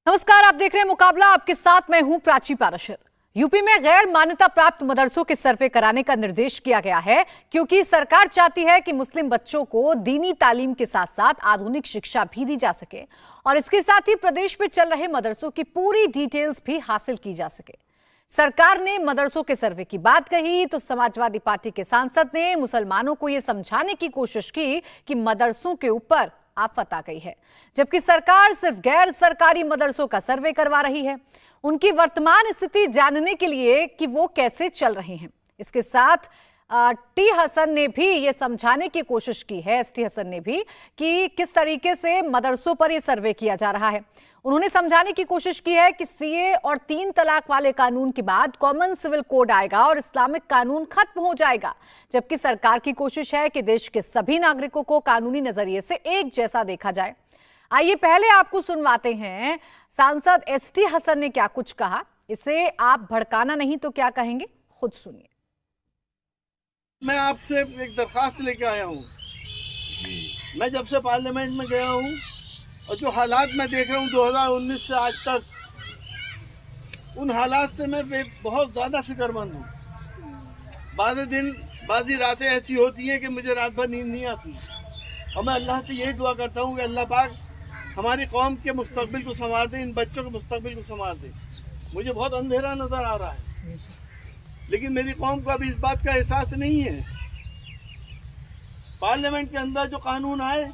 नमस्कार, आप देख रहे हैं मुकाबला। आपके साथ मैं हूं प्राची पाराशर। यूपी में गैर मान्यता प्राप्त मदरसों के सर्वे कराने का निर्देश किया गया है क्योंकि सरकार चाहती है कि मुस्लिम बच्चों को दीनी तालीम के साथ साथ आधुनिक शिक्षा भी दी जा सके और इसके साथ ही प्रदेश में चल रहे मदरसों की पूरी डिटेल्स भी हासिल की जा सके। सरकार ने मदरसों के सर्वे की बात कही तो समाजवादी पार्टी के सांसद ने मुसलमानों को यह समझाने की कोशिश की कि मदरसों के ऊपर आफत आ गई है, जबकि सरकार सिर्फ गैर सरकारी मदरसों का सर्वे करवा रही है, उनकी वर्तमान स्थिति जानने के लिए कि वो कैसे चल रहे हैं। इसके साथ टी हसन ने भी ये समझाने की कोशिश की है, एसटी हसन ने भी, कि किस तरीके से मदरसों पर यह सर्वे किया जा रहा है। उन्होंने समझाने की कोशिश की है कि सीए और 3 तलाक वाले कानून के बाद कॉमन सिविल कोड आएगा और इस्लामिक कानून खत्म हो जाएगा, जबकि सरकार की कोशिश है कि देश के सभी नागरिकों को कानूनी नजरिए से एक जैसा देखा जाए। आइए पहले आपको सुनवाते हैं सांसद एसटी हसन ने क्या कुछ कहा। इसे आप भड़काना नहीं तो क्या कहेंगे, खुद सुनिए। मैं आपसे एक दरखास्त लेके आया हूँ। मैं जब से पार्लियामेंट में गया हूँ और जो हालात मैं देख रहा हूँ 2019 से आज तक, उन हालात से मैं बहुत ज़्यादा फिक्रमंद हूँ। बाज़ी रातें ऐसी होती हैं कि मुझे रात भर नींद नहीं आती और मैं अल्लाह से यही दुआ करता हूँ कि अल्लाह पाक हमारी कौम के मुस्तकबिल को संवार दे, इन बच्चों के मुस्तकबिल को संवार दे। मुझे बहुत अंधेरा नज़र आ रहा है, लेकिन मेरी कौम को अभी इस बात का एहसास नहीं है। पार्लियामेंट के अंदर जो कानून आए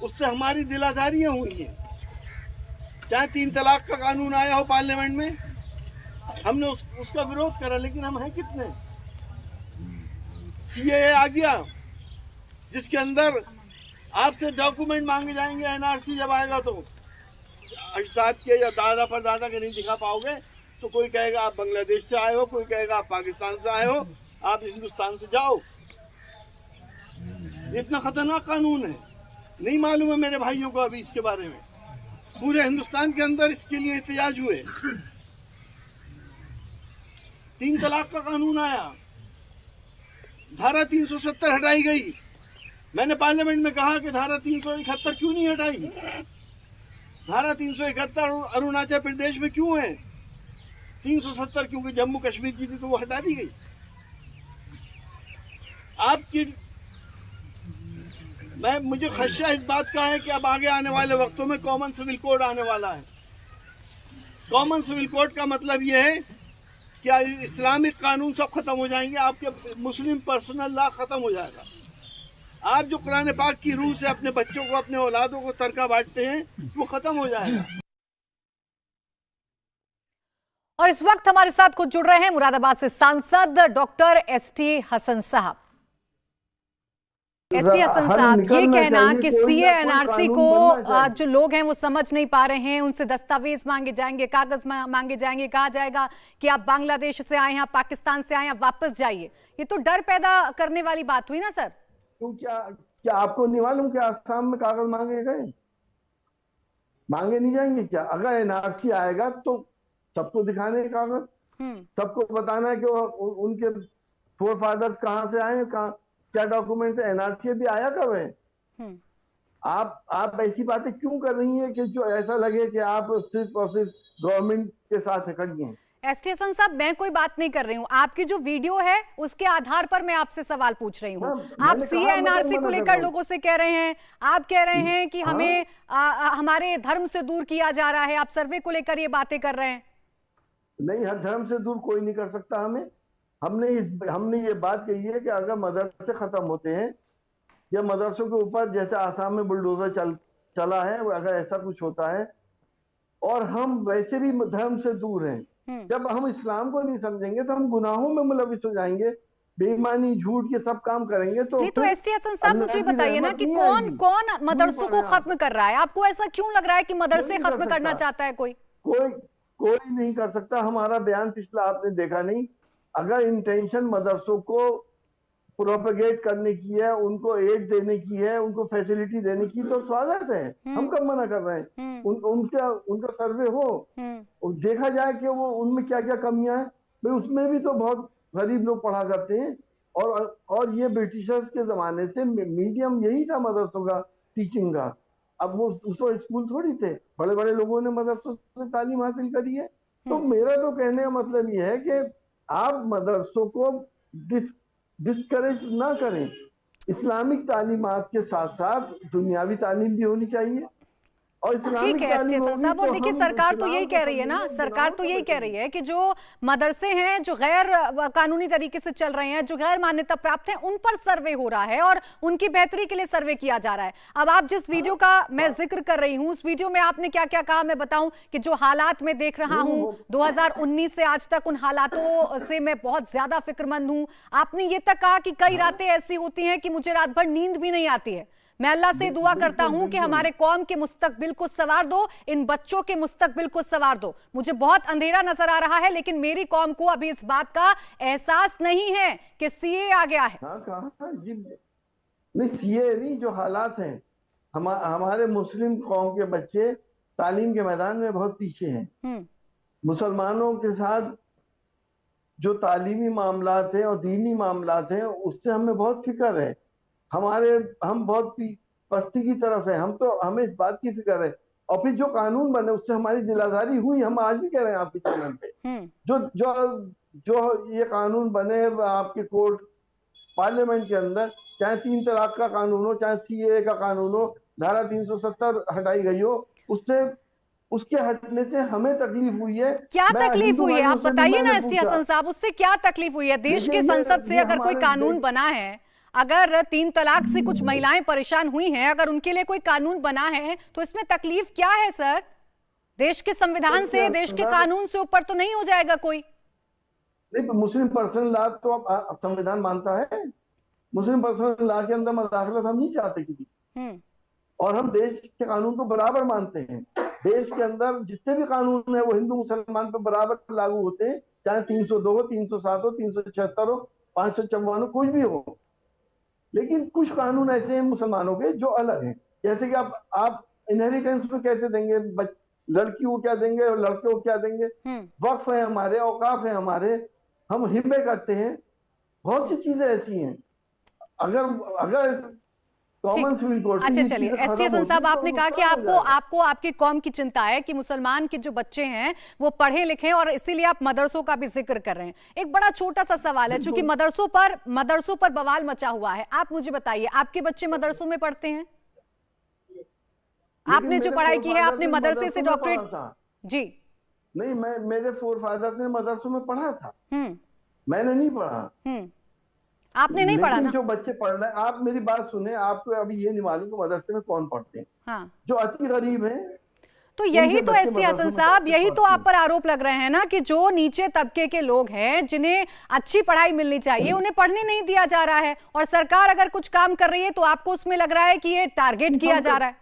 उससे हमारी दिल आज़ारियाँ हुई हैं। चाहे 3 तलाक का कानून आया हो पार्लियामेंट में, हमने उसका विरोध करा, लेकिन हम हैं कितने। सीएए आ गया जिसके अंदर आपसे डॉक्यूमेंट मांगे जाएंगे। एनआरसी जब आएगा तो अजदाद के या दादा परदादा के नहीं दिखा पाओगे, तो कोई कहेगा आप बांग्लादेश से आए हो, कोई कहेगा आप पाकिस्तान से आए हो, आप हिंदुस्तान से जाओ। इतना खतरनाक कानून है, नहीं मालूम है मेरे भाइयों को अभी इसके बारे में। पूरे हिंदुस्तान के अंदर इसके लिए एहतजाज हुए। 3 तलाक का कानून आया, धारा 370 हटाई गई। मैंने पार्लियामेंट में कहा कि धारा 371 क्यों नहीं हटाई। धारा 371 अरुणाचल प्रदेश में क्यों है, 370 क्योंकि जम्मू कश्मीर की थी तो वो हटा दी गई। आपकी मुझे खदशा इस बात का है कि अब आगे आने वाले वक्तों में कॉमन सिविल कोड आने वाला है। कॉमन सिविल कोड का मतलब ये है कि इस्लामिक कानून सब खत्म हो जाएंगे, आपके मुस्लिम पर्सनल लॉ खत्म हो जाएगा। आप जो कुरान पाक की रूह से अपने बच्चों को, अपने औलादों को तरका बांटते हैं, वो खत्म हो जाएगा। और इस वक्त हमारे साथ खुद जुड़ रहे हैं मुरादाबाद से सांसद डॉक्टर एसटी हसन साहब। एसटी हसन साहब, ये कहना कि सीए एनआरसी को जो लोग हैं वो समझ नहीं पा रहे हैं, उनसे दस्तावेज मांगे जाएंगे, कागज मांगे जाएंगे, कहा जाएगा कि आप बांग्लादेश से आए हैं, आप पाकिस्तान से आए हैं, आप वापस जाइए, ये तो डर पैदा करने वाली बात हुई ना सर। तो क्या आपको नहीं मालूम कि आसाम में कागज मांगे गए, मांगे नहीं जाएंगे क्या? अगर एनआरसी आएगा तो सबको दिखाने हैं कागज, सबको बताना है कि उनके फोर फादर्स कहाँ से आए, क्या डॉक्यूमेंट है, एनआरसी भी आया कब है। आप ऐसी बातें क्यों कर रही हैं कि जो ऐसा लगे कि आप सिर्फ और सिर्फ गवर्नमेंट के साथ खड़ी हैं। एसटी हसन साहब, मैं कोई बात नहीं कर रही हूँ, आपकी जो वीडियो है उसके आधार पर मैं आपसे सवाल पूछ रही हूँ। आप सीए एनआरसी को लेकर लोगों से कह रहे हैं, आप कह रहे हैं कि हमें हमारे धर्म से दूर किया जा रहा है, आप सर्वे को लेकर ये बातें कर रहे हैं। नहीं, हर धर्म से दूर कोई नहीं कर सकता हमें। हमने ये बात कही है कि अगर मदरसे खत्म होते हैं या मदरसों के ऊपर जैसे आसाम में बुलडोजर चला है, अगर ऐसा कुछ होता है और हम वैसे भी धर्म से दूर हैं, जब हम इस्लाम को नहीं समझेंगे तो हम गुनाहों में मुलविस हो जाएंगे, बेईमानी झूठ ये सब काम करेंगे। तो नहीं, तो एसटी हसन साहब मुझे बताइए ना कि कौन मदरसों को खत्म कर रहा है? आपको ऐसा क्यों लग रहा है कि मदरसे खत्म करना चाहता है कोई नहीं कर सकता। हमारा बयान पिछला आपने देखा नहीं। अगर इंटेंशन मदरसों को प्रोपेगेट करने की है, उनको एड देने की है, उनको फैसिलिटी देने की, तो स्वागत है, हम कब मना कर रहे हैं। उनका सर्वे हो और देखा जाए कि वो उनमें क्या क्या कमियां हैं। भाई उसमें भी तो बहुत गरीब लोग पढ़ा करते हैं और ये ब्रिटिशर्स के जमाने से मीडियम यही था मदरसों का, टीचिंग का। अब वो उस वक्त स्कूल थोड़ी थे, बड़े बड़े लोगों ने मदरसों से तालीम हासिल करी है। तो मेरा तो कहने का मतलब ये है कि आप मदरसों को डिस्करेज ना करें। इस्लामिक तालीमात के साथ साथ दुनियावी तालीम भी होनी चाहिए, और ठीक इस्लामिक है एसटी तालीम हसन होगी साहब, और तो देखिए हम सरकार तो यही इस्लाम को कह रही है ना, समझेंगे, सरकार गुनाहों तो से यही कह बचेंगे। रही है कि जो मदरसे हैं जो गैर कानूनी तरीके से चल रहे हैं, जो गैर मान्यता प्राप्त हैं, उन पर सर्वे हो रहा है और उनकी बेहतरी के लिए सर्वे किया जा रहा है। अब आप जिस वीडियो का मैं जिक्र कर रही हूं, उस वीडियो में आपने क्या क्या कहा मैं बताऊं कि जो हालात मैं देख रहा हूं 2019 से आज तक, उन हालातों से मैं बहुत ज्यादा फिक्रमंद हूं। आपने ये तक कहा कि कई रातें ऐसी होती हैं कि मुझे रात भर नींद भी नहीं आती है। मैं अल्लाह से दुआ करता हूं कि हमारे कौम के मुस्तकबिल को सवार दो, इन बच्चों के मुस्तकबिल को सवार दो। मुझे बहुत अंधेरा नजर आ रहा है, लेकिन मेरी कौम को अभी इस बात का एहसास नहीं है कि सीए आ गया है। हाँ कहा जी, नहीं सीए नहीं, जो हालात हैं हमारे मुस्लिम कौम के बच्चे तालीम के मैदान में बहुत पीछे हैं। मुसलमानों के साथ जो तालीमी मामलात हैं और दीनी मामलात हैं, उससे हमें बहुत फिक्र है। हम बहुत पस्ती की तरफ है, हमें इस बात की फिक्र है। और फिर जो कानून बने उससे हमारी दिलादारी हुई, हम आज भी कह रहे हैं आपके चैनल पे, जो जो जो ये कानून बने आपके कोर्ट पार्लियामेंट के अंदर, चाहे 3 तलाक का कानून हो, चाहे सीए का कानून हो, धारा 370 हटाई गई हो, उसके हटने से हमें तकलीफ हुई है। क्या तकलीफ हुई है आप बताइए ना एसटी पूछा, हसन साहब, उससे क्या तकलीफ हुई है? देश के संसद से अगर कोई कानून बना है, अगर 3 तलाक से कुछ महिलाएं परेशान हुई हैं, अगर उनके लिए कोई कानून बना है, तो इसमें तकलीफ क्या है सर? देश के संविधान से, देश के कानून से ऊपर तो नहीं हो जाएगा कोई? नहीं, तो मुस्लिम पर्सनल लॉ तो अब संविधान मानता है। मुस्लिम पर्सनल लॉ के अंदर मदाखलत हम नहीं चाहते किसी, और हम देश के कानून को बराबर मानते हैं। देश के अंदर जितने भी कानून है वो हिंदू मुसलमान पर बराबर लागू होते हैं, चाहे 302 हो, 307 हो, 376 हो, 554 हो, कुछ भी हो। लेकिन कुछ कानून ऐसे हैं मुसलमानों के जो अलग हैं, जैसे कि आप इनहेरिटेंस में कैसे देंगे, लड़की को क्या देंगे और लड़के को क्या देंगे, वक्फ है हमारे, औकाफ है हमारे, हम हिब्बे करते हैं, बहुत सी चीजें ऐसी हैं। अगर कॉमन सिविल कोड, अच्छा चलिए एसटी हसन साहब, आपने कहा कि आपको आपकी कौम की चिंता है कि मुसलमान के जो बच्चे हैं वो पढ़े लिखे, और इसीलिए आप मदरसों का भी जिक्र कर रहे हैं। एक बड़ा छोटा सा सवाल है, चूंकि मदरसों पर बवाल मचा हुआ है, आप मुझे बताइए आपके बच्चे मदरसों में पढ़ते हैं? आपने जो पढ़ाई की है, आपने मदरसे से डॉक्टरेट? जी नहीं, मेरे फोरफादर्स ने मदरसों में पढ़ा था, मैंने नहीं पढ़ा। आपने नहीं पढ़ा ना? जो बच्चे पढ़ रहे हैं, आप मेरी बात सुने, आपको अभी ये नहीं मालूम कि मदरसे में कौन पढ़ते हैं। हाँ। जो अति गरीब हैं, तो यही तो एसटी हसन साहब, यही तो आप पर आरोप लग रहे हैं ना कि जो नीचे तबके के लोग हैं, जिन्हें अच्छी पढ़ाई मिलनी चाहिए, उन्हें पढ़ने नहीं दिया जा रहा है, और सरकार अगर कुछ काम कर रही है तो आपको उसमें लग रहा है कि ये टारगेट किया जा रहा है।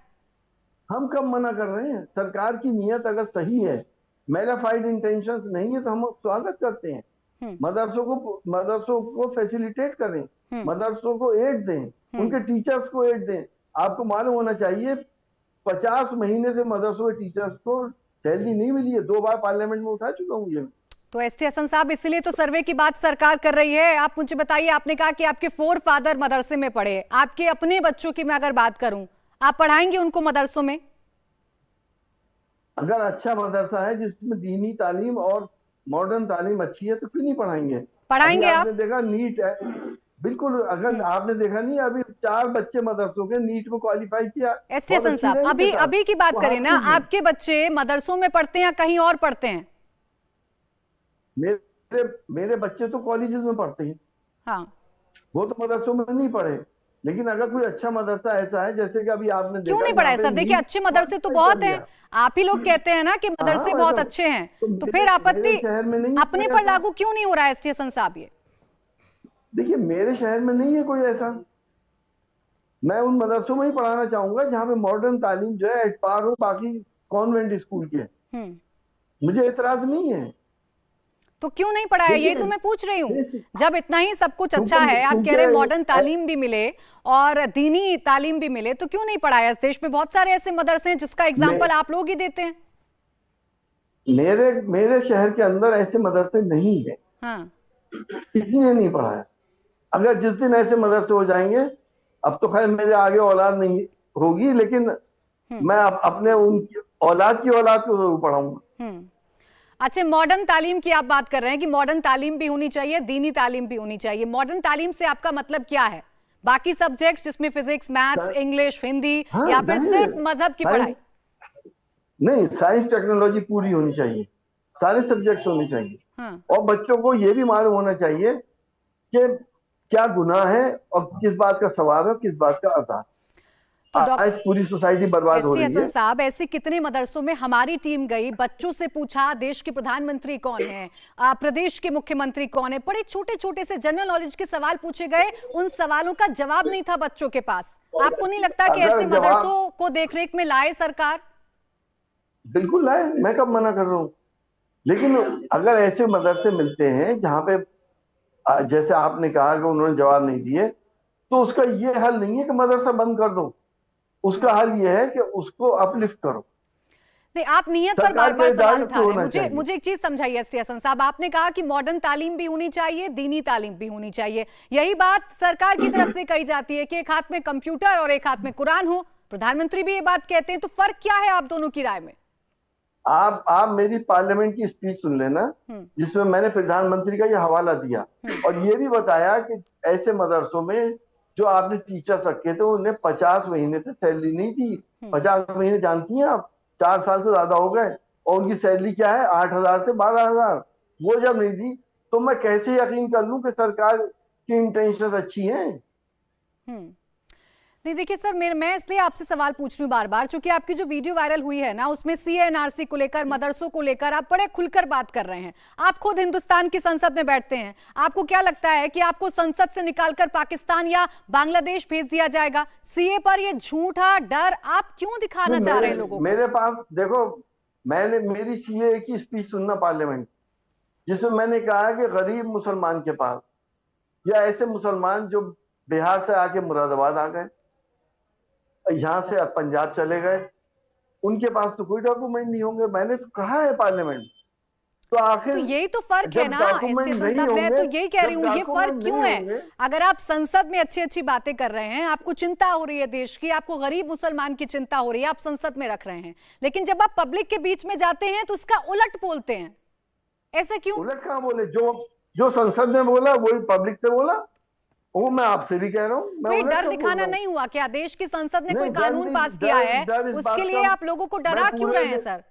हम कब मना कर रहे हैं? सरकार की नीयत अगर सही है, मैलाफाइड इंटेंशंस नहीं है, तो हम स्वागत करते हैं। मदरसों को फैसिलिटेट करें, मदरसों को एड दें, उनके टीचर्स को एड दें। आपको मालूम होना चाहिए 50 महीने से मदरसों के टीचर्स को सैलरी नहीं मिली है। 2 बार पार्लियामेंट में उठा चुका हूं ये। तो एसटी हसन साहब, इसलिए तो सर्वे की बात सरकार कर रही है। आप मुझे बताइए, आपने कहा कि आपके फोरफादर मदरसे में पढ़े, आपके अपने बच्चों की मैं अगर बात करूं, आप पढ़ाएंगे उनको मदरसों में? अगर अच्छा मदरसा है जिसमें दीनी तालीम और मॉडर्न तालीम अच्छी है तो क्यों नहीं पढ़ाएंगे? पढ़ाएंगे आप? आपने देखा नीट है, बिल्कुल। अगर आपने देखा नहीं, अभी 4 बच्चे मदरसों के नीट को क्वालिफाई किया। एसटी हसन साहब, अभी की बात करें ना, आपके बच्चे मदरसों में पढ़ते हैं या कहीं और पढ़ते हैं? मेरे बच्चे तो कॉलेजेस में पढ़ते हैं। हाँ, वो तो मदरसों में नहीं पढ़े। लेकिन अगर कोई अच्छा मदरसा ऐसा है, जैसे कि अभी आपने देखा, क्यों नहीं पढ़ा है सर? देखिए अच्छे मदरसे तो बहुत हैं, आप ही लोग कहते हैं ना कि मदरसे बहुत अच्छे हैं, तो फिर आपत्ति अपने पर लागू क्यों नहीं हो रहा है एसटी हसन साहब? ये देखिए, मेरे शहर में नहीं है कोई ऐसा। मैं उन मदरसों में ही पढ़ाना चाहूंगा जहाँ पे मॉडर्न तालीम जो है एट पार हो बाकी कॉन्वेंट स्कूल के। मुझे एतराज नहीं है। तो क्यों नहीं पढ़ाया, ये तो मैं पूछ रही हूँ। जब इतना ही सब कुछ अच्छा है, आप कह रहे हैं मॉडर्न तालीम भी मिले और दीनी तालीम भी मिले, तो क्यों नहीं पढ़ाया? इस देश में बहुत सारे ऐसे मदरसे हैं जिसका एग्जाम्पल आप लोग ही देते हैं। मेरे शहर के अंदर ऐसे मदरसे नहीं है। हाँ, इसलिए नहीं पढ़ाया। अगर जिस दिन ऐसे मदरसे हो जाएंगे, अब तो खैर मेरे आगे औलाद नहीं होगी, लेकिन मैं अपने उनकी औलाद की औलाद को जरूर पढ़ाऊंगा। अच्छा, मॉडर्न तालीम की आप बात कर रहे हैं कि मॉडर्न तालीम भी होनी चाहिए, दीनी तालीम भी होनी चाहिए। मॉडर्न तालीम से आपका मतलब क्या है? बाकी सब्जेक्ट्स जिसमें फिजिक्स, मैथ्स, इंग्लिश, हिंदी, हाँ, या फिर सिर्फ मजहब की पढ़ाई? नहीं, साइंस टेक्नोलॉजी पूरी होनी चाहिए, सारे सब्जेक्ट्स होने चाहिए। हाँ। और बच्चों को ये भी मालूम होना चाहिए कि क्या गुनाह है और किस बात का सवाब है, किस बात का अज़ाब। तो आज पूरी सोसाइटी बर्बाद हो एसटी रही हसन है। साहब, ऐसे कितने मदरसों में हमारी टीम गई, बच्चों से पूछा देश के प्रधानमंत्री कौन है, प्रदेश के मुख्यमंत्री कौन है, बड़े छोटे छोटे से जनरल नॉलेज के सवाल पूछे गए, उन सवालों का जवाब नहीं था बच्चों के पास। आपको नहीं लगता कि ऐसे मदरसों को देखरेख में लाए सरकार? बिल्कुल लाए, मैं कब मना कर रहा हूँ, लेकिन अगर ऐसे मदरसे मिलते हैं जहां पे जैसे आपने कहा कि उन्होंने जवाब नहीं दिए, तो उसका ये हल नहीं है कि मदरसा बंद कर दो, उसका हल ये है कि उसको अपलिफ्ट करो। नहीं, आप नियत पर बार बार सवाल उठा रहे हैं। मुझे एक चीज समझाइए एसटी हसन साहब, आपने कहा कि मॉडर्न तालीम भी होनी चाहिए, दीनी तालीम भी होनी चाहिए। यही बात सरकार की तरफ से कही जाती है कि एक हाथ में कंप्यूटर और एक हाथ में कुरान हो। प्रधानमंत्री भी ये बात कहते हैं, तो फर्क क्या है आप दोनों की राय में? आप मेरी पार्लियामेंट की स्पीच सुन लेना, जिसमें मैंने प्रधानमंत्री का ये हवाला दिया और ये भी बताया कि ऐसे मदरसों में जो आपने टीचर्स रखे थे उन्हें 50 महीने से सैलरी नहीं थी। 50 महीने जानती हैं आप, 4 साल से ज्यादा हो गए, और उनकी सैलरी क्या है, 8,000 से 12,000। वो जब नहीं दी तो मैं कैसे यकीन कर लूं कि सरकार की इंटेंशन अच्छी है। नहीं, देखिए सर, मैं इसलिए आपसे सवाल पूछ रही हूँ बार बार, क्योंकि आपकी जो वीडियो वायरल हुई है ना, उसमें सीएनआरसी को लेकर, मदरसों को लेकर आप बड़े खुलकर बात कर रहे हैं। आप खुद हिंदुस्तान की संसद में बैठते हैं, आपको क्या लगता है कि आपको संसद से निकालकर पाकिस्तान या बांग्लादेश भेज दिया जाएगा? सीए पर ये झूठा डर आप क्यों दिखाना चाह रहे हैं लोगों को? मेरे पास देखो, मैंने मेरी सीए की स्पीच सुनना पार्लियामेंट, जिसमें मैंने कहा कि गरीब मुसलमान के पास, या ऐसे मुसलमान जो बिहार से आके मुरादाबाद आ गए, यहां से पंजाब चले गए, उनके पास तो कोई डॉक्यूमेंट नहीं होंगे। मैंने तो कहा है पार्लियामेंट। तो आखिर तो यही तो फर्क है ना एसटी हसन साहब, मैं तो यही कह रही हूँ, ये फर्क क्यों है? अगर आप संसद में अच्छी अच्छी बातें कर रहे हैं, आपको चिंता हो रही है देश की, आपको गरीब मुसलमान की चिंता हो रही है, आप संसद में रख रहे हैं, लेकिन जब आप पब्लिक के बीच में जाते हैं तो उसका उलट बोलते हैं। ऐसा क्यों? उलट कहाँ बोले? जो संसद ने बोला वही पब्लिक से बोला, वो मैं आपसे भी कह रहा हूँ। कोई डर दिखाना नहीं हुआ क्या? देश की संसद ने कोई कानून पास किया है, उसके लिए आप लोगों को डरा क्यों रहे हैं सर?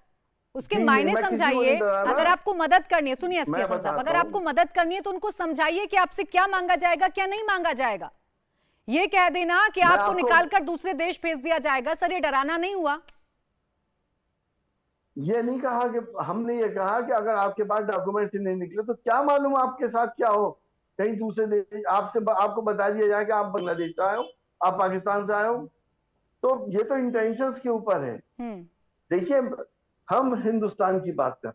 उसके मायने समझाइए। अगर आपको मदद करनी है, सुनिए एसटी हसन साहब, अगर आपको मदद करनी है तो उनको समझाइए कि आपसे क्या मांगा जाएगा, क्या नहीं मांगा जाएगा। ये कह देना कि आपको निकालकर दूसरे देश भेज दिया जाएगा, सर ये डराना नहीं हुआ? ये नहीं कहा कि, हमने ये कहा कि अगर आपके पास डॉक्यूमेंट्स नहीं निकले तो क्या मालूम आपके साथ क्या हो, कहीं दूसरे देश आपको बता दिया जाए कि आप बांग्लादेश से आए हो, आप पाकिस्तान से आए हो, तो ये तो इंटेंशंस के ऊपर है। देखिए, हम हिंदुस्तान की बात कर,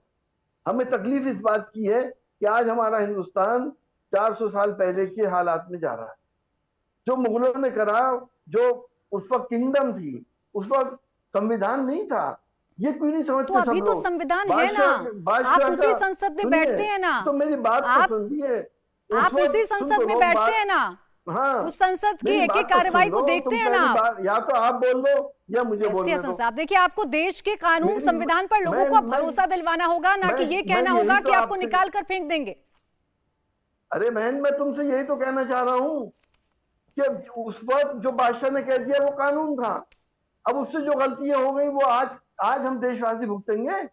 हमें तकलीफ इस बात की है कि आज हमारा हिंदुस्तान 400 साल पहले के हालात में जा रहा है। जो मुगलों ने करा, जो उस वक्त किंगडम थी, उस वक्त संविधान नहीं था। ये क्यों नहीं समझते? तो अभी तो संविधान है ना, आप उसी संसद में बैठते हैं ना, तो मेरी बात तो सुनिए, आप उसी संसद में बैठते हैं ना, हाँ, उस संसद की एक एक कार्रवाई को देखते हैं ना। या तो आप बोल दो या मुझे बोलने दो। साहब देखिए, आपको देश के कानून, संविधान पर लोगों को भरोसा दिलवाना होगा, ना कि ये कहना होगा कि आपको निकाल कर फेंक देंगे। अरे बहन, मैं तुमसे यही तो कहना चाह रहा हूँ कि उस वक्त जो बादशाह ने कह दिया वो कानून था। अब उससे जो गलतियां हो गई वो आज हम देशवासी भुगतेंगे।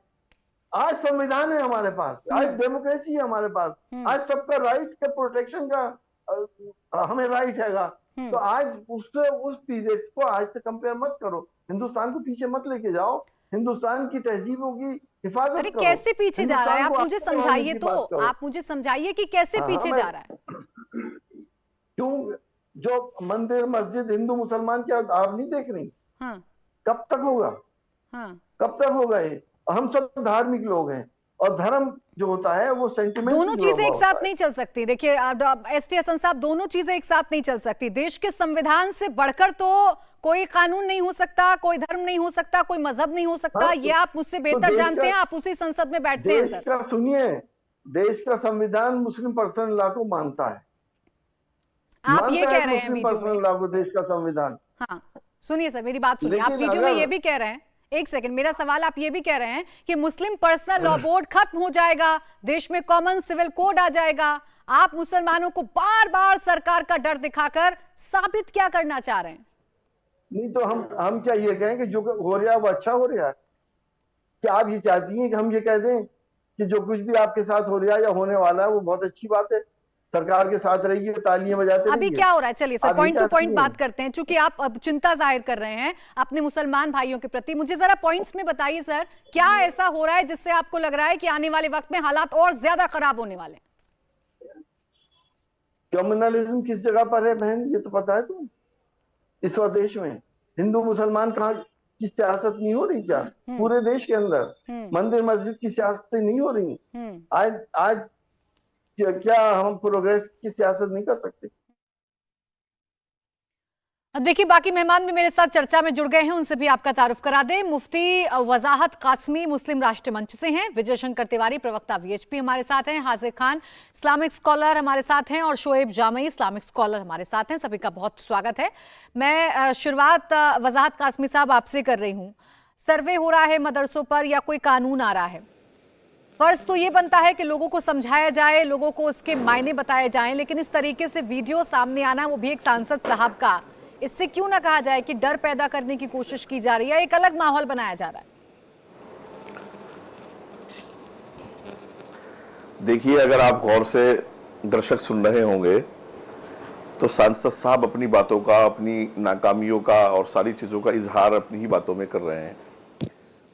आज संविधान है हमारे पास, आज डेमोक्रेसी है हमारे पास, आज सबका राइट के प्रोटेक्शन का हमें राइट हैगा। तो आज उस पीरियड को आज से कंपेयर मत करो, हिंदुस्तान को पीछे मत लेके जाओ, हिंदुस्तान की तहजीबों की हिफाजत अरे करो। कैसे पीछे जा रहा है? आप मुझे समझाइए तो, आप मुझे समझाइए कि कैसे पीछे जा रहा है। क्यों? जो मंदिर मस्जिद हिंदू मुसलमान क्या आप नहीं देख रही? कब तक होगा? कब तक होगा ये? हम सब धार्मिक लोग हैं और धर्म जो होता है वो सेंटिमेंट। दोनों चीजें एक साथ नहीं चल सकती। देखिए एसटी हसन साहब, दोनों चीजें एक साथ नहीं चल सकती। देश के संविधान से बढ़कर तो कोई कानून नहीं हो सकता, कोई धर्म नहीं हो सकता, कोई मजहब नहीं हो सकता। ये आप मुझसे बेहतर जानते हैं, आप उसी संसद में बैठते हैं सर। सुनिए, देश का संविधान मुस्लिम पर्सनल लॉ को मानता है। आप ये कह रहे हैं वीडियो में, लॉ को, देश का संविधान। हाँ, सुनिए सर, मेरी बात सुनिए। आप लेकिन वीडियो में अगर- ये भी कह रहे हैं, एक सेकंड, मेरा सवाल, आप ये भी कह रहे हैं कि मुस्लिम पर्सनल लॉ बोर्ड खत्म हो जाएगा, देश में कॉमन सिविल कोड आ जाएगा। आप मुसलमानों को बार बार सरकार का डर दिखाकर साबित क्या करना चाह रहे हैं? नहीं तो हम क्या ये कहें कि जो हो रहा है वो अच्छा हो रहा है? क्या आप ये चाहती हैं कि हम ये कह दें कि जो कुछ भी आपके साथ हो रहा है या होने वाला है वो बहुत अच्छी बात है, सरकार के साथ रहिए, तालियां बजाते अभी रहिए? क्या हो रहा है, चलिए सर आप ये पॉइंट टू चाहती पॉइंट हैं? बात करते हैं, क्योंकि आप अब चिंता जाहिर कर रहे हैं अपने मुसलमान भाइयों के प्रति। मुझे जरा पॉइंट्स में बताइए सर, क्या ऐसा हो रहा है जिससे आपको लग रहा है कि आने वाले वक्त में हालात और ज्यादा खराब होने वाले हैं? कम्युनलिज्म किस जगह पर है बहन, ये तो पता है तुम? इस देश में हिंदू मुसलमान कहाँ की सियासत नहीं हो रही क्या? पूरे देश के अंदर मंदिर मस्जिद की सियासतें नहीं हो रही? आज क्या हम प्रोग्रेस की सियासत नहीं कर सकते? अब देखिए, बाकी मेहमान भी मेरे साथ चर्चा में जुड़ गए हैं, उनसे भी आपका तारुफ करा दें। मुफ्ती वजाहत कासमी मुस्लिम राष्ट्र मंच से हैं, विजय शंकर तिवारी प्रवक्ता वीएचपी हमारे साथ हैं, हाजिर खान इस्लामिक स्कॉलर हमारे साथ हैं और शोएब जामई इस्लामिक स्कॉलर हमारे साथ हैं। सभी का बहुत स्वागत है। मैं शुरुआत वजाहत कासमी साहब आपसे कर रही हूँ। सर्वे हो रहा है मदरसों पर या कोई कानून आ रहा है, फर्ज तो ये बनता है कि लोगों को समझाया जाए, लोगों को उसके मायने बताए जाएं, लेकिन इस तरीके से वीडियो सामने आना, वो भी एक सांसद साहब का, इससे क्यों ना कहा जाए कि डर पैदा करने की कोशिश की जा रही है, एक अलग माहौल बनाया जा रहा है? देखिए, अगर आप गौर से दर्शक सुन रहे होंगे तो सांसद साहब अपनी बातों का, अपनी नाकामियों का और सारी चीजों का इजहार अपनी ही बातों में कर रहे हैं।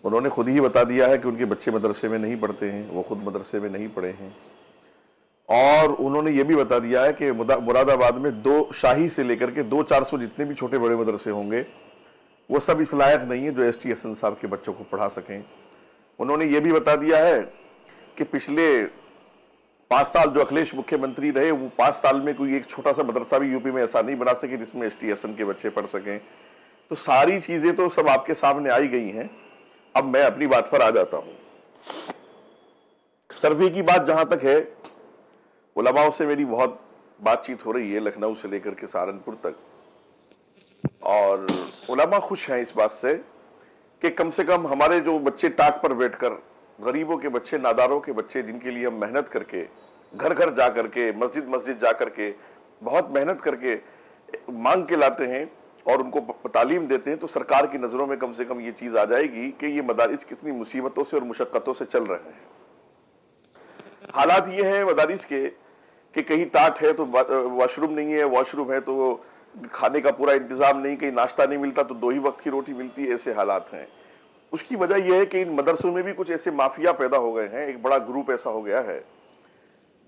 उन्होंने खुद ही बता दिया है कि उनके बच्चे मदरसे में नहीं पढ़ते हैं, वो खुद मदरसे में नहीं पढ़े हैं, और उन्होंने ये भी बता दिया है कि मुरादाबाद में 2 शाही से लेकर के 200-400 जितने भी छोटे बड़े मदरसे होंगे वो सब इस लायक नहीं है जो एसटी हसन साहब के बच्चों को पढ़ा सकें। उन्होंने ये भी बता दिया है कि पिछले 5 साल जो अखिलेश मुख्यमंत्री रहे, वो 5 साल में कोई एक छोटा सा मदरसा भी यूपी में ऐसा नहीं बना सके जिसमें एसटी हसन के बच्चे पढ़ सकें। तो सारी चीजें तो सब आपके सामने आई गई हैं। अब मैं अपनी बात पर आ जाता हूं। सर्वे की बात जहां तक है, उलमाओं से मेरी बहुत बातचीत हो रही है, लखनऊ से लेकर के सहारनपुर तक, और उलमा खुश हैं इस बात से कि कम से कम हमारे जो बच्चे टाट पर बैठकर, गरीबों के बच्चे, नादारों के बच्चे, जिनके लिए हम मेहनत करके, घर घर जा करके, मस्जिद मस्जिद जा करके, बहुत मेहनत करके मांग के लाते हैं और उनको तालीम देते हैं, तो सरकार की नजरों में कम से कम ये चीज आ जाएगी कि ये मदारिस कितनी मुसीबतों से और मुशक्कतों से चल रहे हैं। हालात ये है मदारिस के कि कहीं टाट है तो वॉशरूम नहीं है, वॉशरूम है तो खाने का पूरा इंतजाम नहीं, कहीं नाश्ता नहीं मिलता तो 2 ही वक्त की रोटी मिलती है, ऐसे हालात हैं। उसकी वजह यह है कि इन मदरसों में भी कुछ ऐसे माफिया पैदा हो गए हैं, एक बड़ा ग्रुप ऐसा हो गया है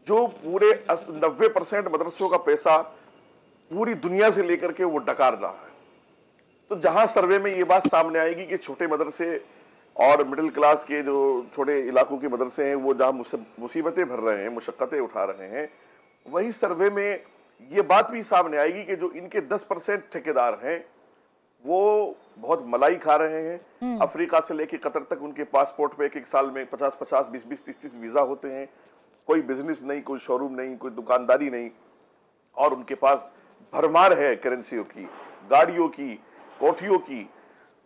जो पूरे 90% मदरसों का पैसा पूरी दुनिया से लेकर के वो डकार रहा है। तो जहां सर्वे में ये बात सामने आएगी कि छोटे मदरसे और मिडिल क्लास के जो छोटे इलाकों के मदरसे हैं वो जहां मुसीबतें भर रहे हैं, मुशक्कतें उठा रहे हैं, वही सर्वे में ये बात भी सामने आएगी कि जो इनके 10% ठेकेदार हैं वो बहुत मलाई खा रहे हैं। अफ्रीका से लेकर कतर तक उनके पासपोर्ट पे एक साल में 50-50, 20-20, 30-30 वीजा होते हैं। कोई बिजनेस नहीं, कोई शोरूम नहीं, कोई दुकानदारी नहीं, और उनके पास भरमार है करेंसियों की, गाड़ियों की, कोठियों की।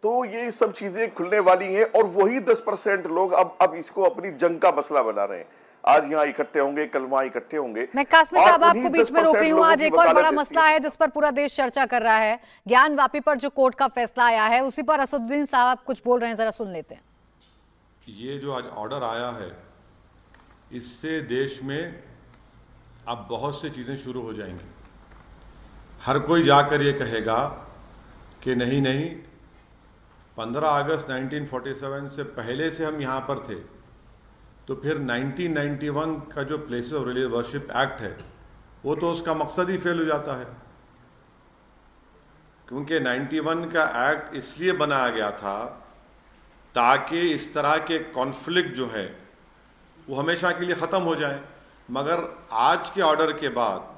तो ये सब चीजें खुलने वाली हैं और वही 10% लोग अब इसको अपनी जंग का मसला बना रहे हैं। आज यहाँ इकट्ठे होंगे, कल वहां इकट्ठे होंगे। मैं कासमी साहब आपको बीच में रोक रही हूँ। आज एक और बड़ा मसला है जिस पर पूरा देश चर्चा कर रहा है, ज्ञान वापी पर जो कोर्ट का फैसला आया है, उसी पर असदुद्दीन साहब कुछ बोल रहे हैं, जरा सुन लेते हैं। ये जो आज ऑर्डर आया है, इससे देश में अब बहुत सी चीजें शुरू हो जाएंगी। हर कोई जाकर ये कहेगा कि नहीं नहीं, 15 अगस्त 1947 से पहले से हम यहाँ पर थे, तो फिर 1991 का जो places of religious worship act है वो तो उसका मकसद ही फेल हो जाता है, क्योंकि 91 का एक्ट इसलिए बनाया गया था ताकि इस तरह के कॉन्फ्लिक्ट जो है वो हमेशा के लिए ख़त्म हो जाए। मगर आज के ऑर्डर के बाद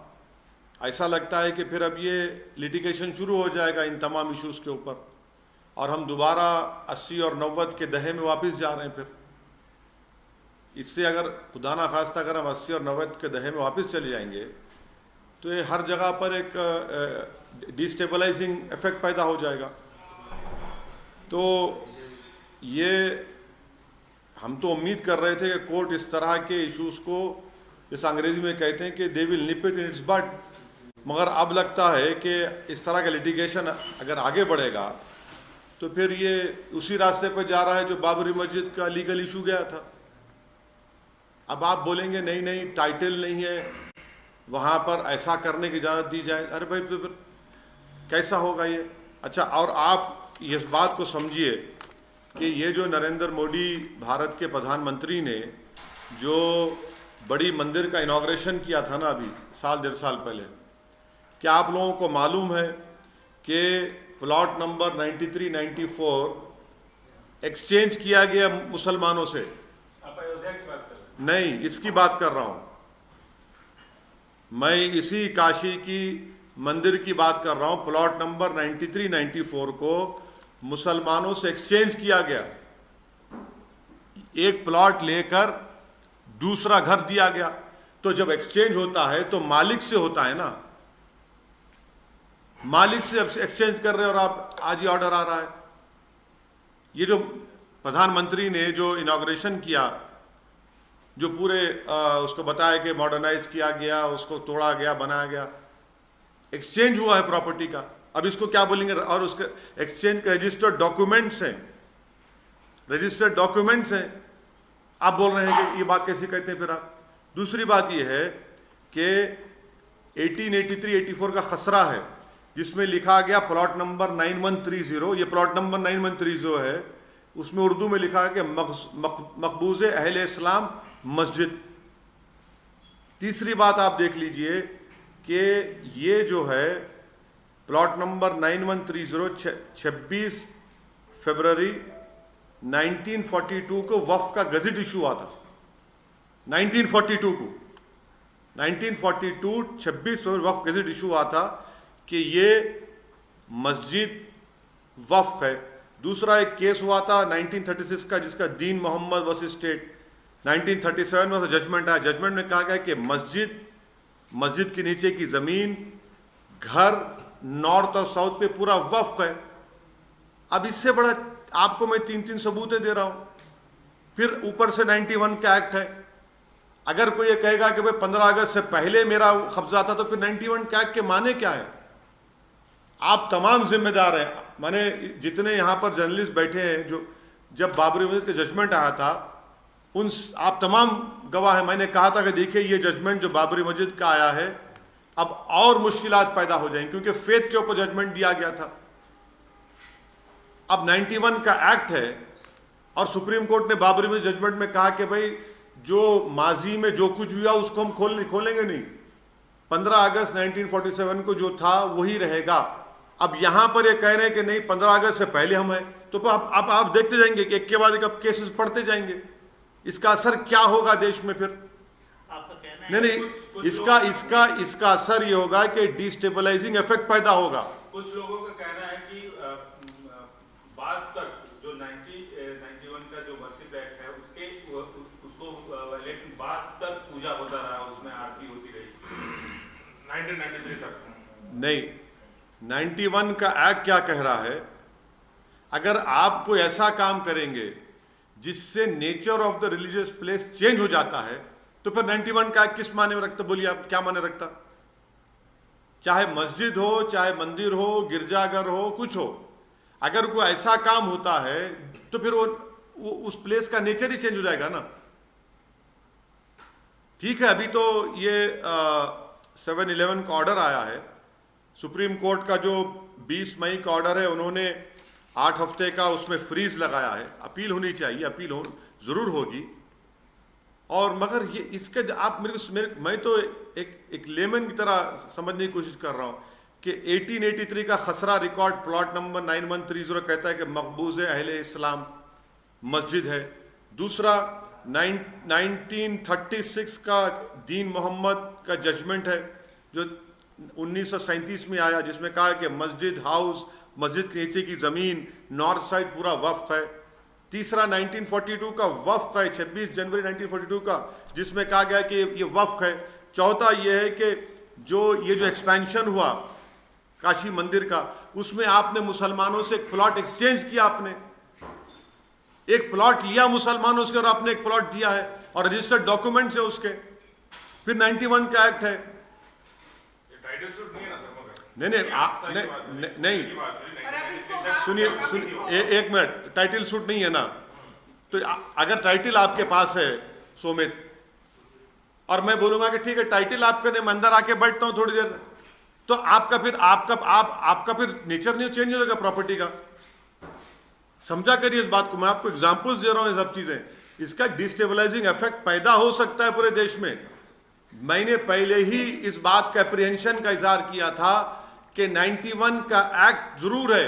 ऐसा लगता है कि फिर अब ये लिटिगेशन शुरू हो जाएगा इन तमाम इश्यूज़ के ऊपर, और हम दोबारा 80 और 90 के दहे में वापस जा रहे हैं। फिर इससे अगर खुदा ना खास्ता अगर हम 80 और 90 के दहे में वापस चले जाएंगे तो ये हर जगह पर एक डिस्टेबलाइजिंग इफेक्ट पैदा हो जाएगा। तो ये हम तो उम्मीद कर रहे थे कि कोर्ट इस तरह के इश्यूज को, जैसे अंग्रेजी में कहते हैं कि they will nib it in its but, मगर अब लगता है कि इस तरह का लिटिगेशन अगर आगे बढ़ेगा तो फिर ये उसी रास्ते पर जा रहा है जो बाबरी मस्जिद का लीगल इशू गया था। अब आप बोलेंगे नहीं नहीं टाइटल नहीं है, वहाँ पर ऐसा करने की इजाज़त दी जाए, अरे भाई तो फिर कैसा होगा ये? अच्छा, और आप इस बात को समझिए कि ये जो नरेंद्र मोदी भारत के प्रधानमंत्री ने जो बड़ी मंदिर का इनॉग्रेशन किया था ना अभी साल 1.5 साल पहले, क्या आप लोगों को मालूम है कि प्लॉट नंबर 93, 94 एक्सचेंज किया गया मुसलमानों से? आप अयोध्या की बात कर रहे हैं? नहीं, इसकी बात कर रहा हूं मैं, इसी काशी की मंदिर की बात कर रहा हूं। प्लॉट नंबर 93, 94 को मुसलमानों से एक्सचेंज किया गया। एक प्लॉट लेकर दूसरा घर दिया गया। तो जब एक्सचेंज होता है तो मालिक से होता है ना, मालिक से एक्सचेंज कर रहे हैं और आप आज ही ऑर्डर आ रहा है। ये जो प्रधानमंत्री ने जो इनॉग्रेशन किया, जो पूरे उसको बताया कि मॉडर्नाइज किया गया, उसको तोड़ा गया, बनाया गया, एक्सचेंज हुआ है प्रॉपर्टी का। अब इसको क्या बोलेंगे? और उसके एक्सचेंज के रजिस्टर्ड डॉक्यूमेंट्स हैं, रजिस्टर्ड डॉक्यूमेंट्स हैं। आप बोल रहे हैं कि ये बात कैसे कहते हैं फिर आप? दूसरी बात ये है कि 1883-84 का खसरा है जिसमें लिखा गया प्लॉट नंबर 9130, ये प्लॉट नंबर 9130 है, उसमें उर्दू में लिखा है कि मकबूज अहले इस्लाम मस्जिद। तीसरी बात आप देख लीजिए कि ये जो है प्लॉट नंबर 9130 26 फरवरी 1942 को वक्फ का गजट इशू हुआ था। 1942 को 1942 26 फरवरी वक्फ गजट इशू हुआ था कि ये मस्जिद वक्फ है। दूसरा एक केस हुआ था 1936 का जिसका दीन मोहम्मद वर्सेस स्टेट। 1937 में जजमेंट आया। जजमेंट में कहा गया कि मस्जिद के नीचे की जमीन, घर नॉर्थ और साउथ पे पूरा वक्फ है। अब इससे बड़ा आपको मैं 3 सबूतें दे रहा हूं। फिर ऊपर से 91 का एक्ट है। अगर कोई ये कहेगा कि भाई 15 अगस्त से पहले मेरा कब्जा था, तो फिर 91 का एक्ट के माने क्या है? आप तमाम जिम्मेदार हैं। माने जितने यहां पर जर्नलिस्ट बैठे हैं, जो जब बाबरी मस्जिद का जजमेंट आया था, उन आप तमाम गवाह हैं। मैंने कहा था कि देखिए ये जजमेंट जो बाबरी मस्जिद का आया है, अब और मुश्किलात पैदा हो जाएंगी क्योंकि फेथ के ऊपर जजमेंट दिया गया था। अब 91 का एक्ट है और सुप्रीम कोर्ट ने बाबरी मस्जिद जजमेंट में कहा कि भाई जो माजी में जो कुछ भी हुआ उसको हम खोलेंगे नहीं। 15 अगस्त 1947 को जो था वही रहेगा। अब यहां पर ये कह रहे हैं कि नहीं 15 अगस्त से पहले हम हैं, तो अब आप देखते जाएंगे कि एक के बाद एक अब केसेस पढ़ते जाएंगे। इसका असर क्या होगा देश में फिर? आपका कहना है नहीं, इसका असर ये होगा कि डिस्टेबलाइजिंग इफेक्ट पैदा होगा। कुछ लोगों का कहना है कि बाद तक जो 91 का जो मस्जिद एक्ट है उसको लेकिन बाद तक पूजा होता रहा, उसमें आरती होती रही 1993 तक। नहीं, 91 का एक्ट क्या कह रहा है? अगर आप कोई ऐसा काम करेंगे जिससे nature of the religious place change हो जाता है, तो फिर 91 का एक्ट किस माने में रखता? बोलिए आप, क्या माने रखता? चाहे मस्जिद हो, चाहे मंदिर हो, गिरजाघर हो, कुछ हो, अगर कोई ऐसा काम होता है तो फिर वो उस प्लेस का नेचर ही चेंज हो जाएगा ना। ठीक है, अभी तो ये 7/11 का ऑर्डर आया है। सुप्रीम कोर्ट का जो 20 मई का ऑर्डर है, उन्होंने 8 हफ्ते का उसमें फ्रीज लगाया है। अपील होनी चाहिए, अपील जरूर होगी। और मगर ये इसके आप मैं तो एक लेमन की तरह समझने की कोशिश कर रहा हूं कि 1883 का खसरा रिकॉर्ड प्लॉट नंबर 9130 कहता है कि मकबूज अहले इस्लाम मस्जिद है। दूसरा 1936 का दीन मोहम्मद का जजमेंट है जो 1937 में आया, जिसमें कहा कि मस्जिद हाउस, मस्जिद के नीचे की जमीन, नॉर्थ साइड पूरा वक्फ है। तीसरा 1942 का वक्फ है, 26 जनवरी 1942 का, जिसमें कहा गया कि ये वक्फ है। चौथा ये है कि ये जो एक्सपेंशन हुआ काशी मंदिर का, उसमें आपने मुसलमानों से एक प्लॉट एक्सचेंज किया, आपने एक प्लॉट लिया मुसलमानों से और आपने एक प्लॉट दिया है और रजिस्टर्ड डॉक्यूमेंट्स है उसके। फिर 91 का एक्ट है। टाइटल सूट नहीं है ना सर, नहीं नहीं सुनिए एक मिनट, टाइटल सूट नहीं है ना, तो अगर टाइटल आपके पास है सोमित, और मैं बोलूंगा कि ठीक है टाइटल आपके नहीं, मैं अंदर आके बैठता हूं थोड़ी देर, तो आपका फिर नेचर नहीं चेंज हो जाएगा प्रॉपर्टी का। समझा करिए इस बात को, मैं आपको एग्जांपल्स दे रहा हूं, ये सब चीजें, इसका डिस्टेबलाइजिंग इफेक्ट पैदा हो सकता है पूरे देश में। मैंने पहले ही इस बात का एप्रीहेंशन का इजहार किया था कि 91 का एक्ट जरूर है,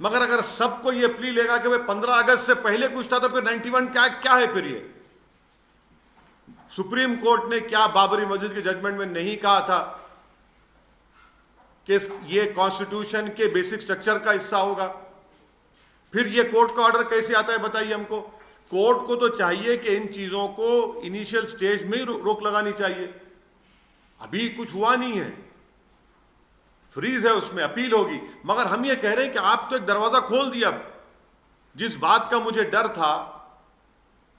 मगर अगर सबको ये प्ली लेगा कि भाई 15 अगस्त से पहले कुछ था, तो फिर 91 का एक्ट क्या है फिर? ये सुप्रीम कोर्ट ने क्या बाबरी मस्जिद के जजमेंट में नहीं कहा था कि ये कॉन्स्टिट्यूशन के बेसिक स्ट्रक्चर का हिस्सा होगा? फिर ये कोर्ट का ऑर्डर कैसे आता है बताइए हमको? कोर्ट को तो चाहिए कि इन चीजों को इनिशियल स्टेज में ही रोक लगानी चाहिए। अभी कुछ हुआ नहीं है, फ्रीज है, उसमें अपील होगी, मगर हम ये कह रहे हैं कि आप तो एक दरवाजा खोल दिया। जिस बात का मुझे डर था,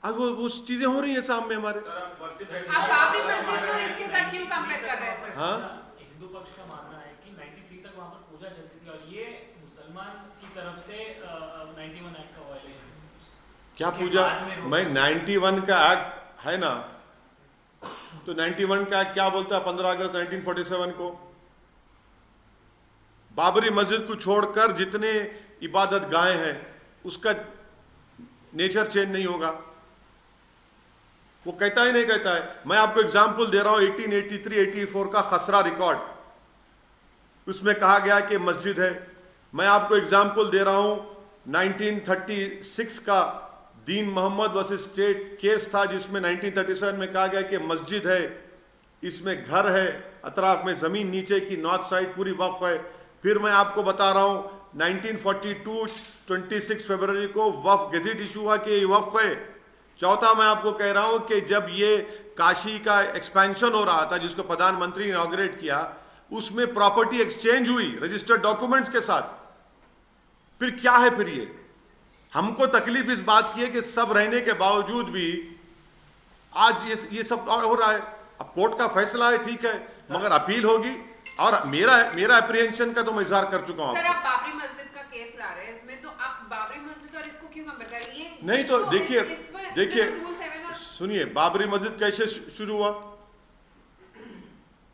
अब वो चीजें हो रही है सामने हमारे। आप बाबरी मस्जिद को इसके साथ क्यों कंपेयर कर रहे हैं सर? हाँ, हिंदू पक्ष का मानना है कि 93 तक वहां पर पूजा चलती थी और ये मुसलमान की तरफ से 91 एक्ट का वायलेशन। क्या पूजा? मैं 91 का एक्ट है ना, तो 91 का एक्ट क्या बोलता है? 15 अगस्त 1947 को बाबरी मस्जिद को छोड़कर जितने इबादत गाहें हैं उसका नेचर चेंज नहीं होगा। वो कहता ही नहीं कहता है। मैं आपको एग्जाम्पल दे रहा हूं 1883-84 का खसरा रिकॉर्ड, उसमें कहा गया कि मस्जिद है। मैं आपको एग्जाम्पल दे रहा हूं 1936 का दीन मोहम्मद वर्सेस स्टेट केस था, जिसमें 1937 में कहा गया कि मस्जिद है, इसमें घर है, अतराफ में जमीन नीचे की नॉर्थ साइड पूरी वक्फ है। फिर मैं आपको बता रहा हूं 1942 26 फरवरी को वक्फ गेजेट इशू हुआ कि ये वक्फ है। चौथा मैं आपको कह रहा हूं कि जब ये काशी का एक्सपेंशन हो रहा था, जिसको प्रधानमंत्री ने इनॉग्रेट किया, उसमें प्रॉपर्टी एक्सचेंज हुई रजिस्टर्ड डॉक्यूमेंट्स के साथ। फिर क्या है? फिर ये हमको तकलीफ इस बात की है कि सब रहने के बावजूद भी आज ये सब हो रहा है। अब कोर्ट का फैसला है, ठीक है, मगर अपील होगी। और मेरा अप्रीहेंशन का तो मैं इजहार कर चुका हूं। सर, आप बाबरी मस्जिद का केस ला रहे हैं इसमें, तो आप बाबरी मस्जिद और इसको क्यों कंपेयर कर रही है? नहीं तो देखिए सुनिए, बाबरी मस्जिद कैसे शुरू हुआ?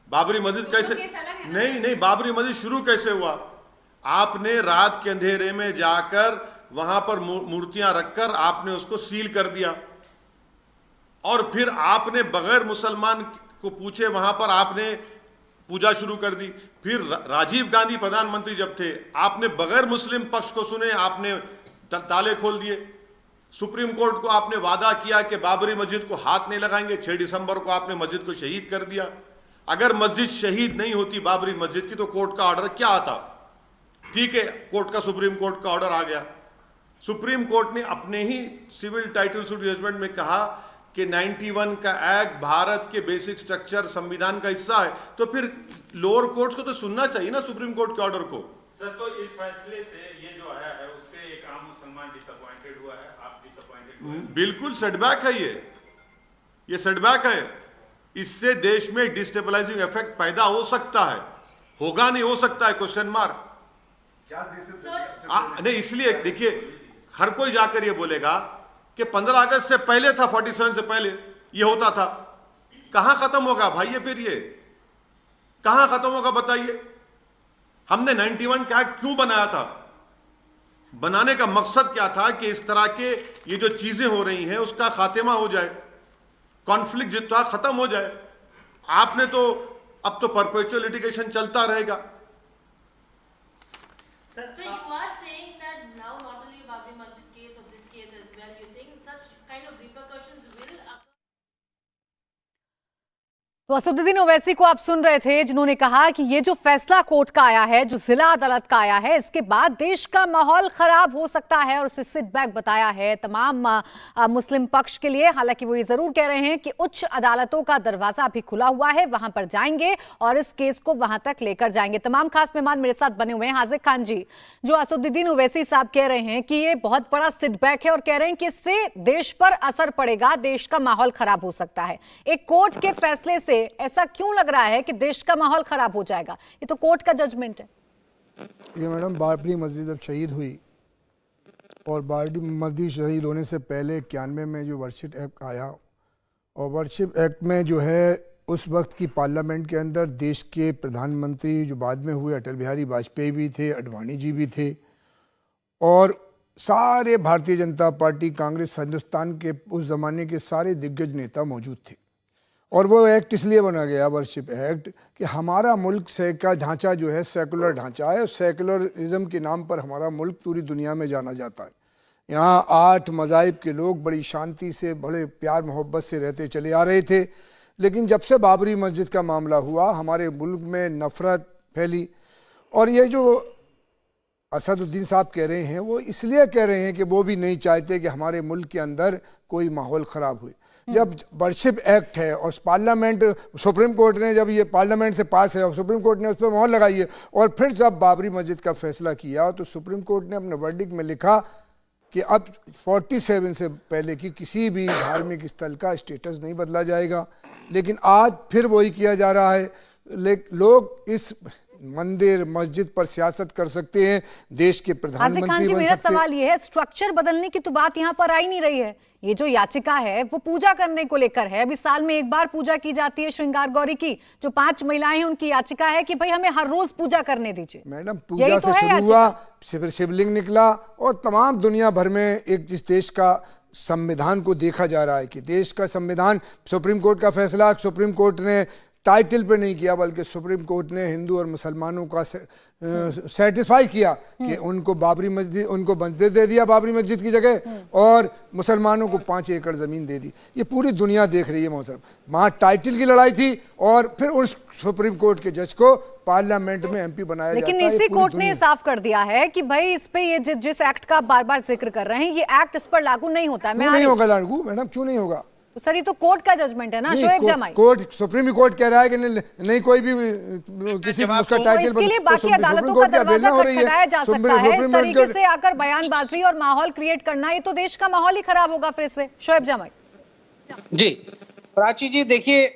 बाबरी मस्जिद कैसे नहीं बाबरी मस्जिद शुरू कैसे हुआ? आपने रात के अंधेरे में जाकर वहां पर मूर्तियां रखकर आपने उसको सील कर दिया, और फिर आपने बगैर मुसलमान को पूछे वहां पर आपने पूजा शुरू कर दी। फिर राजीव गांधी प्रधानमंत्री जब थे, आपने बगैर मुस्लिम पक्ष को सुने आपने ताले खोल दिए। सुप्रीम कोर्ट को आपने वादा किया कि बाबरी मस्जिद को हाथ नहीं लगाएंगे। 6 दिसंबर को आपने मस्जिद को शहीद कर दिया। अगर मस्जिद शहीद नहीं होती बाबरी मस्जिद की, तो कोर्ट का ऑर्डर क्या आता? ठीक है, कोर्ट का सुप्रीम कोर्ट का ऑर्डर आ गया। सुप्रीम कोर्ट ने अपने ही सिविल टाइटल सूट जजमेंट में कहा कि 91 का एक्ट भारत के बेसिक स्ट्रक्चर संविधान का हिस्सा है। तो फिर लोअर कोर्ट्स को तो सुनना चाहिए ना सुप्रीम कोर्ट के ऑर्डर को। सर, तो इस फैसले से ये जो आया है उससे एक आम मुसलमान डिसअपॉइंटेड हुआ है, आप डिसअपॉइंटेड हुए हैं? बिल्कुल सेटबैक है ये सेटबैक है। इससे देश में डिस्टेबलाइजिंग इफेक्ट पैदा हो सकता है, होगा नहीं हो सकता है, क्वेश्चन मार्क। नहीं, इसलिए देखिए, हर कोई जाकर ये बोलेगा कि 15 अगस्त से पहले था, 47 से पहले ये होता था। कहां खत्म होगा भाई ये? फिर ये कहां खत्म होगा बताइए? हमने 91 का एक्ट क्यों बनाया था? बनाने का मकसद क्या था कि इस तरह के ये जो चीजें हो रही हैं उसका खात्मा हो जाए, कॉन्फ्लिक्ट जितना खत्म हो जाए। आपने तो अब तो परपेचुअल लिटिगेशन चलता रहेगा। So you are saying that now not only Babri Masjid case of this case as well, you're saying such kind of repercussions will occur. तो असदुद्दीन ओवैसी को आप सुन रहे थे, जिन्होंने कहा कि ये जो फैसला कोर्ट का आया है, जो जिला अदालत का आया है, इसके बाद देश का माहौल खराब हो सकता है और उसे सिट बैक बताया है तमाम मुस्लिम पक्ष के लिए। हालांकि वो ये जरूर कह रहे हैं कि उच्च अदालतों का दरवाजा अभी खुला हुआ है, वहां पर जाएंगे और इस केस को वहां तक लेकर जाएंगे। तमाम खास मेहमान मेरे साथ बने हुए हैं। हाजिक खान जी, जो असदुद्दीन ओवैसी साहब कह रहे हैं कि ये बहुत बड़ा सिट बैक है और कह रहे हैं कि इससे देश पर असर पड़ेगा, देश का माहौल खराब हो सकता है। एक कोर्ट के फैसले से ऐसा क्यों लग रहा है कि देश का माहौल खराब हो जाएगा? ये तो कोर्ट का जजमेंट है। ये मैडम बाबरी मस्जिद जब शहीद हुई और बाबरी मस्जिद शहीद होने से पहले 91 में जो वर्शिप एक्ट आया, और वर्शिप एक्ट में जो है उस वक्त की पार्लियामेंट के अंदर देश के प्रधानमंत्री जो बाद में हुए अटल बिहारी वाजपेयी भी थे, अडवाणी जी भी थे, और सारे भारतीय जनता पार्टी, कांग्रेस, हिंदुस्तान के उस ज़माने के सारे दिग्गज नेता मौजूद थे। और वो एक्ट इसलिए बना गया, वर्शिप एक्ट, कि हमारा मुल्क से का ढांचा जो है सेकुलर ढांचा है, सेकुलरिज्म के नाम पर हमारा मुल्क पूरी दुनिया में जाना जाता है। यहाँ 8 मज़ाहिब के लोग बड़ी शांति से, बड़े प्यार मोहब्बत से रहते चले आ रहे थे। लेकिन जब से बाबरी मस्जिद का मामला हुआ, हमारे मुल्क में नफ़रत फैली। और ये जो असदुद्दीन साहब कह रहे हैं, वो इसलिए कह रहे हैं कि वो भी नहीं चाहते कि हमारे मुल्क के अंदर कोई माहौल ख़राब हुए। जब वर्शिप एक्ट है और पार्लियामेंट, सुप्रीम कोर्ट ने जब ये पार्लियामेंट से पास है और सुप्रीम कोर्ट ने उस पर मोहर लगाई है, और फिर जब बाबरी मस्जिद का फैसला किया तो सुप्रीम कोर्ट ने अपने वर्डिक्ट में लिखा कि अब 47 से पहले की किसी भी धार्मिक स्थल का स्टेटस नहीं बदला जाएगा। लेकिन आज फिर वही किया जा रहा है। लोग इस मंदिर मस्जिद पर सियासत कर सकते हैं, देश के प्रधानमंत्री बन सकते हैं। मेरा सवाल ये है, स्ट्रक्चर बदलने की तो बात यहाँ पर आई नहीं रही है। ये जो याचिका है वो पूजा करने को लेकर है। अभी साल में एक बार पूजा की जाती है श्रृंगार गौरी की। जो 5 महिलाएं हैं उनकी याचिका है कि भाई हमें हर रोज पूजा करने दीजिए। मैडम, पूजा से शुरू हुआ, फिर शिवलिंग निकला, और तमाम दुनिया भर में एक जिस देश का संविधान को देखा जा रहा है कि देश का संविधान, सुप्रीम कोर्ट का फैसला, सुप्रीम कोर्ट ने टाइटल पे नहीं किया, बल्कि सुप्रीम कोर्ट ने हिंदू और मुसलमानों का सेटिस्फाई किया कि उनको बाबरी मस्जिद, उनको मंदिर दे दिया बाबरी मस्जिद की जगह, और मुसलमानों को 5 एकड़ ज़मीन दे दी। ये पूरी दुनिया देख रही है मोहतरम। वहाँ टाइटल की लड़ाई थी और फिर उस सुप्रीम कोर्ट के जज को पार्लियामेंट में MP बनाया जाता है। लेकिन इसी कोर्ट ने साफ कर दिया है कि भाई इस पे ये जिस एक्ट का बार बार जिक्र कर रहे हैं, ये एक्ट इस पर लागू नहीं होता है। नहीं होगा लागू मैडम, क्यों नहीं होगा? तो सर ये तो कोर्ट का जजमेंट है ना, शोएब जमाई। कोर्ट, सुप्रीम कोर्ट कह रहा है कि नहीं कोई भी किसी उसका टाइटल इसके लिए बाकी अदालतों का दरवाजा खटखटाया जा सकता है। इस तरीके से आकर बयानबाजी और माहौल क्रिएट करना, ये तो देश का माहौल ही खराब होगा फिर से। शोएब जमाई जी। प्राची जी, देखिए,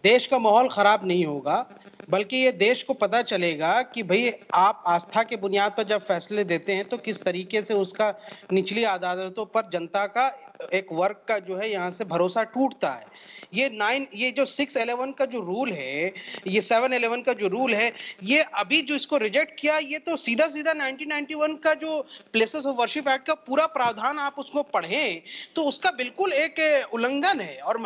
देश का माहौल खराब नहीं होगा, बल्कि ये देश को पता चलेगा कि भाई आप आस्था के बुनियाद पर जब फैसले देते हैं तो किस तरीके से उसका निचली अदालतों पर जनता का एक वर्ग का जो है यहाँ से भरोसा टूटता है। ये जो 611 का जो रूल है, ये 711 का जो रूल है, ये अभी जो इसको रिजेक्ट किया, ये तो सीधा 1991 का जो प्लेसेस ऑफ वर्शिप एक्ट का पूरा प्रावधान आप उसको पढ़ें तो उसका बिल्कुल एक उल्लंघन है। और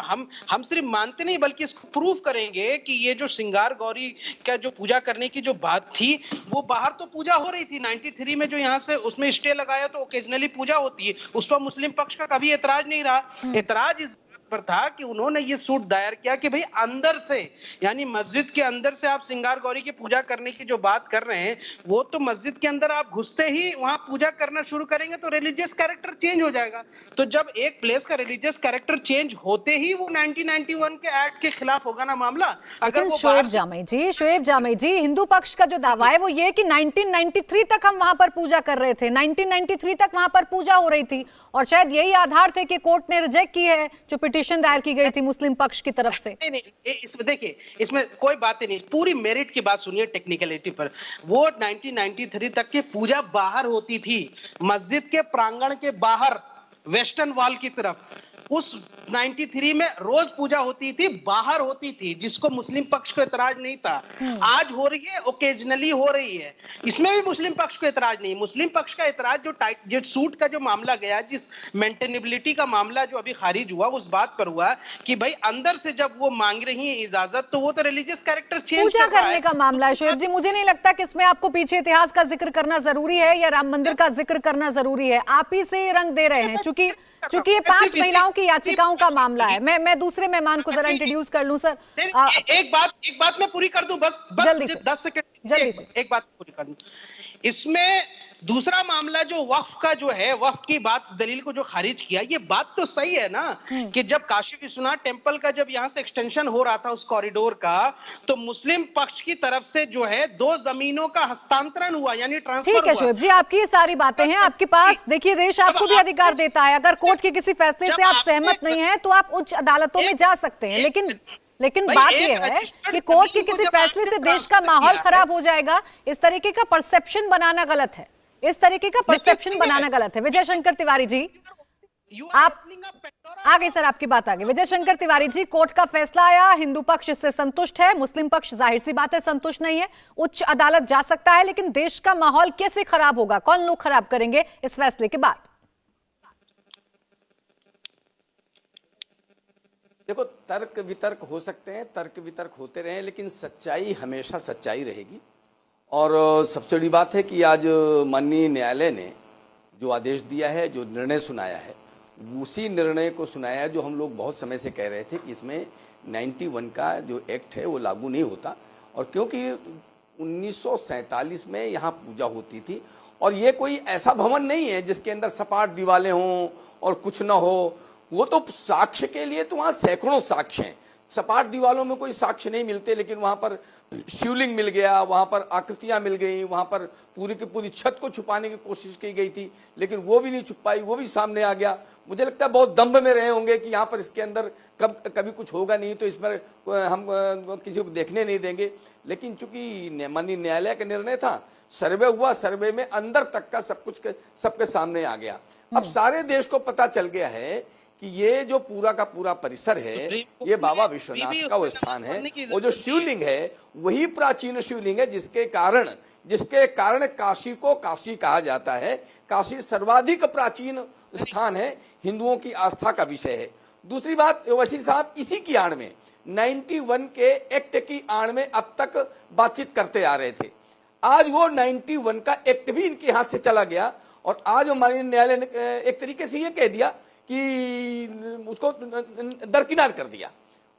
हम सिर्फ मानते नहीं बल्कि इसको प्रूव करेंगे कि ये जो श्रृंगार गौरी का जो पूजा करने की जो बात थी, वो बाहर तो पूजा हो रही थी। 93 में जो यहाँ से उसमें स्टे लगाया तो ओकेजनली पूजा होती है, उस पर मुस्लिम पक्ष का कभी एतराज नहीं रहा। एतराज इस पर था कि उन्होंने ये सूट दायर किया कि भाई अंदर से, यानी मस्जिद के अंदर से आप श्रृंगार गौरी की पूजा करने की जो बात कर रहे हैं, वो तो मस्जिद के अंदर आप घुसते ही वहां पूजा करना शुरू करेंगे तो रिलीजियस कैरेक्टर चेंज हो जाएगा। तो जब एक प्लेस का रिलीजियस कैरेक्टर चेंज होते ही वो 1991 के एक्ट के खिलाफ होगा ना मामला। लेकिन शोएब जामी जी, हिंदू पक्ष का जो दावा है वो ये कि 1993 तक हम वहां पर पूजा कर रहे थे, 1993 तक वहां पर पूजा हो रही थी, और शायद यही आधार थे कि कोर्ट ने रिजेक्ट की है जो पिटीशन दायर की गई थी मुस्लिम पक्ष की तरफ से। नहीं, इसमें देखिए, इसमें कोई बात नहीं, पूरी मेरिट की बात सुनिए टेक्निकलिटी पर। वो 1993 तक की पूजा बाहर होती थी, मस्जिद के प्रांगण के बाहर वेस्टर्न वॉल की तरफ। उस 93 में रोज पूजा होती थी, बाहर होती थी, जिसको मुस्लिम पक्ष को एतराज नहीं था। आज हो रही है, ओकेजनली हो रही है, इसमें भी मुस्लिम पक्ष को एतराज नहीं। मुस्लिम पक्ष का एतराज जो सूट का जो मामला गया, जिस मेंटेनेबिलिटी का मामला जो अभी खारिज हुआ, उस बात पर हुआ कि भाई अंदर से जब वो मांग रही है इजाजत, तो वो तो रिलीजियस कैरेक्टर चेंज पूजा करने का मामला है। शोएब जी, मुझे नहीं लगता कि इसमें आपको पीछे इतिहास का जिक्र करना जरूरी है या राम मंदिर का जिक्र करना जरूरी है। आप ही से रंग दे रहे हैं, चूंकि ये 5 महिलाओं की आपकी याचिकाओं का मामला है। मैं दूसरे मेहमान को जरा इंट्रोड्यूस कर लूं सर। एक बात मैं पूरी कर दूं, बस जल्दी से 10 सेकंड जल्दी से। एक बात पूरी कर दूं। इसमें दूसरा मामला जो वक्फ का जो है, वक्फ की बात दलील को जो खारिज किया, ये बात तो सही है ना कि जब काशी विश्वनाथ टेम्पल का जब यहां से एक्सटेंशन हो रहा था उस कॉरिडोर का, तो मुस्लिम पक्ष की तरफ से जो है 2 जमीनों का हस्तांतरण हुआ, यानी ट्रांसफर हुआ। ठीक है शोएब जी, आपकी ये सारी बातें हैं आपके पास। देखिए देश आपको भी अधिकार देता है, अगर कोर्ट के किसी फैसले से आप सहमत नहीं है तो आप उच्च अदालतों में जा सकते हैं, लेकिन बात यह है कि कोर्ट के किसी फैसले से देश का माहौल खराब हो जाएगा, इस तरीके का परसेप्शन बनाना गलत है, इस तरीके का परसेप्शन बनाना गलत है। विजय शंकर तिवारी जी, आप आगे सर, आपकी बात आगे। विजय शंकर तिवारी जी, कोर्ट का फैसला आया, हिंदू पक्ष इससे संतुष्ट है, मुस्लिम पक्ष जाहिर सी बात है संतुष्ट नहीं है, उच्च अदालत जा सकता है, लेकिन देश का माहौल कैसे खराब होगा, कौन लोग खराब करेंगे इस फैसले के बाद? देखो, तर्क वितर्क हो सकते हैं, तर्क वितर्क होते रहे, लेकिन सच्चाई हमेशा सच्चाई रहेगी। और सबसे बड़ी बात है कि आज माननीय न्यायालय ने जो आदेश दिया है, जो निर्णय सुनाया है, उसी निर्णय को सुनाया है जो हम लोग बहुत समय से कह रहे थे कि इसमें 91 का जो एक्ट है वो लागू नहीं होता। और क्योंकि 1947 में यहाँ पूजा होती थी, और ये कोई ऐसा भवन नहीं है जिसके अंदर सपाट दीवारें हों और कुछ ना हो, वो तो साक्ष्य के लिए तो वहाँ सैकड़ों साक्ष्य हैं। सपाट दीवारों में कोई साक्ष्य नहीं मिलते, लेकिन वहाँ पर शिवलिंग मिल गया, वहाँ पर आकृतियाँ मिल गई, वहाँ पर पूरी की पूरी छत को छुपाने की कोशिश की गई थी, लेकिन वो भी नहीं छुप पाई, वो भी सामने आ गया। मुझे लगता है बहुत दम्भ में रहे होंगे कि यहाँ पर इसके अंदर कभी कुछ होगा नहीं, तो इस पर हम किसी को देखने नहीं देंगे। लेकिन चूंकि माननीय न्यायालय का निर्णय था, सर्वे हुआ, सर्वे में अंदर तक का सब कुछ सबके सामने आ गया। अब सारे देश को पता चल गया है कि ये जो पूरा का पूरा परिसर है, ये बाबा विश्वनाथ का वो स्थान है, वो जो शिवलिंग है वही प्राचीन शिवलिंग है, जिसके कारण काशी को काशी कहा जाता है। काशी सर्वाधिक प्राचीन स्थान है, हिंदुओं की आस्था का विषय है। दूसरी बात, वसी साहब इसी की आड़ में 91 के एक्ट की आड़ में अब तक बातचीत करते आ रहे थे। आज वो 91 का एक्ट भी इनके हाथ से चला गया, और आज हमारे न्यायालय ने एक तरीके से ये कह दिया कि उसको दरकिनार कर दिया,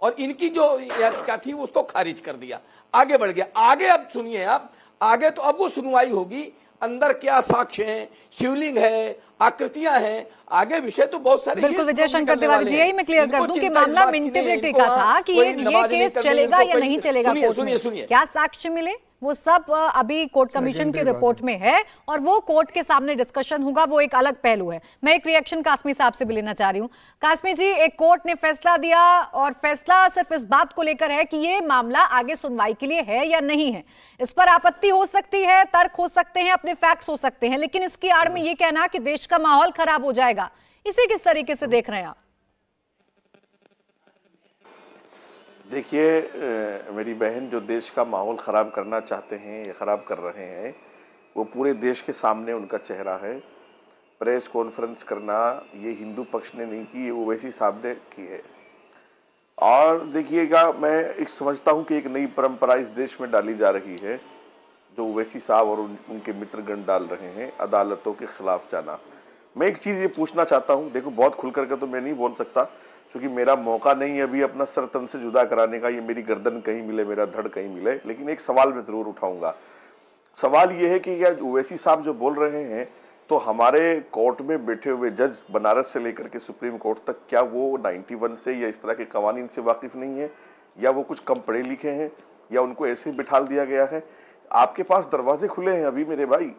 और इनकी जो याचिका थी उसको खारिज कर दिया, आगे बढ़ गया। आगे अब सुनिए आप, आगे तो अब वो सुनवाई होगी, अंदर क्या साक्ष्य हैं, शिवलिंग है, आकृतियां हैं, आगे विषय तो बहुत सारे। बिल्कुल विजय शंकर तिवारी जी, यही मैं क्लियर कर दूं कि मामला इंटीग्रिटी का था कि ये केस चलेगा या नहीं चलेगा। सुनिए, क्या साक्ष्य मिले वो सब अभी कोर्ट कमीशन के रिपोर्ट में है, और वो कोर्ट के सामने डिस्कशन होगा, वो एक अलग पहलू है। मैं एक रिएक्शन कासमी साहब से भी लेना चाह रही हूँ। कासमी जी, एक कोर्ट ने फैसला दिया, और फैसला सिर्फ इस बात को लेकर है कि ये मामला आगे सुनवाई के लिए है या नहीं है। इस पर आपत्ति हो सकती है, तर्क हो सकते हैं, अपने फैक्ट्स हो सकते हैं, लेकिन इसकी आड़ में ये कहना कि देश का माहौल खराब हो जाएगा, इसे किस तरीके से देख रहे हैं आप? देखिए, मेरी बहन, जो देश का माहौल खराब करना चाहते हैं या खराब कर रहे हैं, वो पूरे देश के सामने उनका चेहरा है। प्रेस कॉन्फ्रेंस करना ये हिंदू पक्ष ने नहीं की, ये ओवैसी साहब ने की है। और देखिएगा, मैं एक समझता हूं कि एक नई परंपरा इस देश में डाली जा रही है, जो ओवैसी साहब और उनके मित्रगण डाल रहे हैं, अदालतों के खिलाफ जाना। मैं एक चीज ये पूछना चाहता हूं, देखो बहुत खुल करके तो मैं नहीं बोल सकता, क्योंकि मेरा मौका नहीं है अभी अपना सर तन से जुदा कराने का, ये मेरी गर्दन कहीं मिले, मेरा धड़ कहीं मिले, लेकिन एक सवाल मैं जरूर उठाऊंगा। सवाल ये है कि क्या ओवैसी साहब जो बोल रहे हैं, तो हमारे कोर्ट में बैठे हुए जज बनारस से लेकर के सुप्रीम कोर्ट तक, क्या वो 91 से या इस तरह के कवानीन से वाकिफ नहीं है, या वो कुछ कम पढ़े लिखे हैं, या उनको ऐसे ही बिठाल दिया गया है? आपके पास दरवाजे खुले हैं अभी मेरे भाई,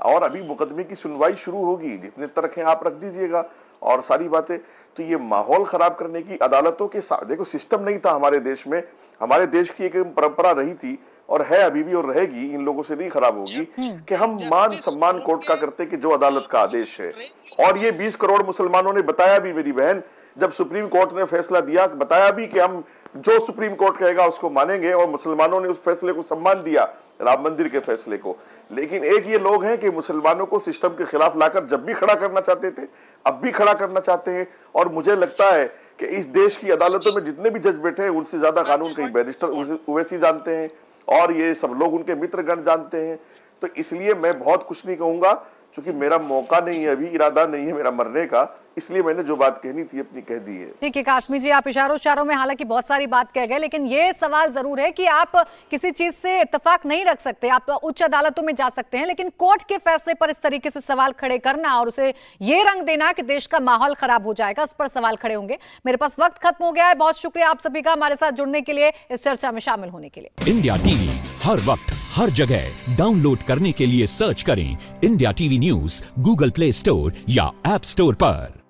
और अभी मुकदमे की सुनवाई शुरू होगी, जितने तर्क हैं आप रख दीजिएगा और सारी बातें। तो ये माहौल खराब करने की अदालतों के साथ, देखो सिस्टम नहीं था हमारे देश में, हमारे देश की एक परंपरा रही थी और है अभी भी और रहेगी, इन लोगों से नहीं खराब होगी, कि हम मान सम्मान कोर्ट का करते कि जो अदालत का आदेश है। और ये 20 करोड़ मुसलमानों ने बताया भी मेरी बहन, जब सुप्रीम कोर्ट ने फैसला दिया, बताया भी कि हम जो सुप्रीम कोर्ट कहेगा उसको मानेंगे, और मुसलमानों ने उस फैसले को सम्मान दिया, राम मंदिर के फैसले को। लेकिन एक ये लोग हैं कि मुसलमानों को सिस्टम के खिलाफ लाकर जब भी खड़ा करना चाहते थे, अब भी खड़ा करना चाहते हैं। और मुझे लगता है कि इस देश की अदालतों में जितने भी जज बैठे हैं, उनसे ज्यादा कानून कहीं बैरिस्टर ओवैसी जानते हैं, और ये सब लोग उनके मित्रगण जानते हैं। तो इसलिए मैं बहुत कुछ नहीं कहूंगा, क्योंकि मेरा मौका नहीं है, अभी इरादा नहीं है मेरा मरने का, इसलिए मैंने जो बात कहनी थी अपनी कह दी है। ठीक है कासमी जी, आप इशारों में हालांकि बहुत सारी बात कह गए, लेकिन ये सवाल जरूर है कि आप किसी चीज से इत्तेफाक नहीं रख सकते, आप उच्च अदालतों में जा सकते हैं, लेकिन कोर्ट के फैसले पर इस तरीके से सवाल खड़े करना और उसे ये रंग देना कि देश का माहौल खराब हो जाएगा, उस पर सवाल खड़े होंगे। मेरे पास वक्त खत्म हो गया है। बहुत शुक्रिया आप सभी का हमारे साथ जुड़ने के लिए, इस चर्चा में शामिल होने के लिए। इंडिया टीवी हर वक्त हर जगह डाउनलोड करने के लिए सर्च करें India TV news Google play store या ऐप स्टोर पर।